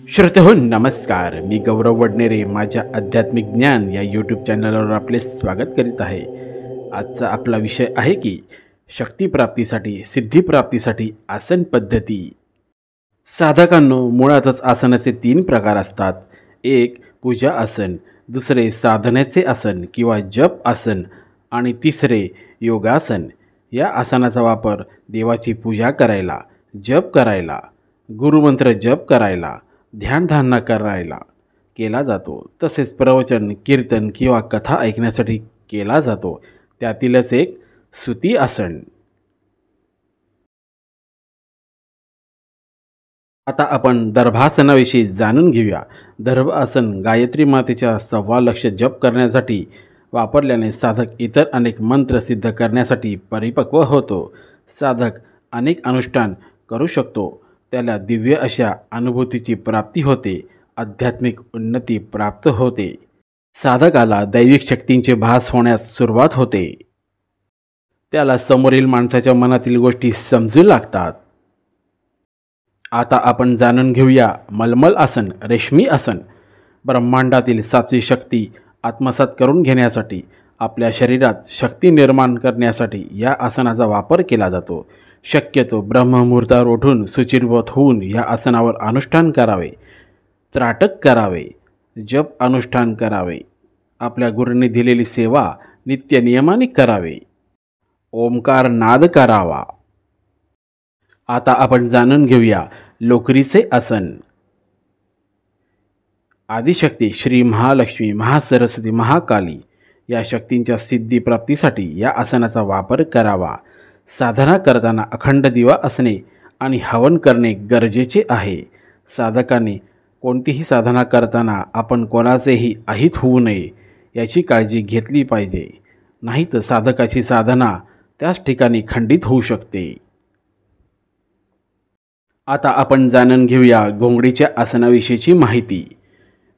श्रोतेहो नमस्कार, मी गौरव वडनेरे माझ्या आध्यात्मिक ज्ञान या यूट्यूब चॅनलवर आपले स्वागत करीत आहे। आजचा आपला विषय आहे की शक्तिप्राप्तीसाठी सिद्धिप्राप्तीसाठी आसन पद्धती। साधकांनो, मुळातच आसनाचे 3 प्रकार असतात। एक पूजा आसन, दुसरे साधनेचे आसन किंवा जप आसन आणि तिसरे योगासन। या आसनाचा वापर देवाची पूजा करायला, जप करायला, गुरुमंत्र जप करायला, ध्यानधारणा करायला केला जातो। तसेच प्रवचन, कीर्तन किंवा कथा ऐकण्यासाठी केला जातो। त्यातीलच एक स्तुती आसन। आता आपण दर्भासनाविषयी जाणून घेऊया। दर्भ आसन गायत्री मातेच्या 1.25 लक्ष जप करण्यासाठी वापरल्याने साधक इतर अनेक मंत्र सिद्ध करण्यासाठी परिपक्व होतो। साधक अनेक अनुष्ठान करू शकतो, त्याला दिव्य अशा अनुभूतीची प्राप्ती होते, आध्यात्मिक उन्नती प्राप्त होते, साधकाला दैविक शक्तींचे भास होण्यास सुरुवात होते, त्याला समोरील माणसाच्या मनातील गोष्टी समजू लागतात। आता आपण जाणून घेऊया मलमल आसन, रेशमी आसन। ब्रह्मांडातील 7वी शक्ती आत्मसात करून घेण्यासाठी, आपल्या शरीरात शक्ती निर्माण करण्यासाठी या आसनाचा वापर केला जातो। शक्यतो ब्रह्ममुहूर्तावर उठून शुचिर्भूत होऊन या आसनावर अनुष्ठान करावे, त्राटक करावे, जप अनुष्ठान करावे, आपल्या गुरूंनी दिलेली सेवा नित्य नियमाने करावे, ओंकार नाद करावा। आता आपण जाणून घेऊया लोकरीचे आसन। आदिशक्ती श्री महालक्ष्मी, महासरस्वती, महाकाली या शक्तींच्या सिद्धी प्राप्तीसाठी या आसनाचा वापर करावा। साधना करताना अखंड दिवा असणे आणि हवन करणे गरजेचे आहे। साधकाने कोणतीही साधना करताना आपण कोणाचेही अहित होऊ नये याची काळजी घेतली पाहिजे, नाहीतर साधकाची साधना त्याच ठिकाणी खंडित होऊ शकते। आता आपण जाणून घेऊया घोंगडीच्या आसनाविषयीची माहिती।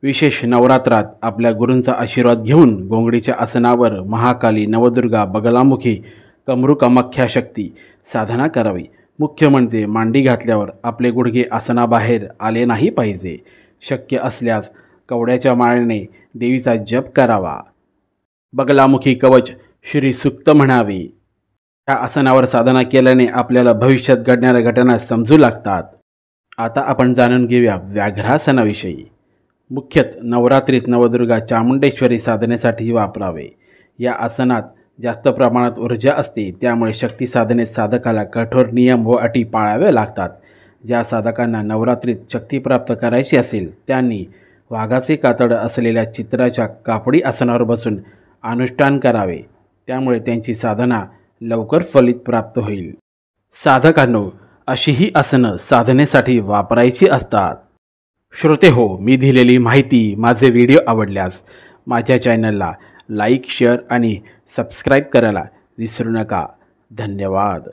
विशेष नवरात्रात आपल्या गुरूंचा आशीर्वाद घेऊन घोंगडीच्या आसनावर महाकाली, नवदुर्गा, बगलामुखी, कमरू कामाख्या शक्ती साधना करावी। मुख्य म्हणजे मांडी घातल्यावर आपले गुडघे आसनाबाहेर आले नाही पाहिजे। शक्य असल्यास कवड्याच्या माळेने देवीचा जप करावा। बगलामुखी कवच श्री सूक्त म्हणावे। या आसनावर साधना केल्याने आपल्याला भविष्यात घडणाऱ्या घटना समजू लागतात। आता आपण जाणून घेऊया व्याघ्रासनाविषयी। मुख्यतः नवरात्रीत नवदुर्गा चामुंडेश्वरी साधनेसाठी वापरावे। या आसनात जास्त प्रमाणात ऊर्जा असते, त्यामुळे शक्ती साधनेत साधकाला कठोर नियम व अटी पाळाव्या लागतात। ज्या साधकांना नवरात्रीत शक्ती प्राप्त करायची असेल त्यांनी वाघाचे कातड असलेल्या चित्राच्या कापडी आसनावर बसून अनुष्ठान करावे, त्यामुळे त्यांची साधना लवकर फलित प्राप्त होईल। साधकांनो, अशी ही आसनं साधनेसाठी वापरायची असतात। श्रोतेहो, मी दिलेली माहिती, माझे व्हिडिओ आवडल्यास माझ्या चॅनलला लाईक, शेअर आणि सबस्क्राईब करायला विसरू नका। धन्यवाद।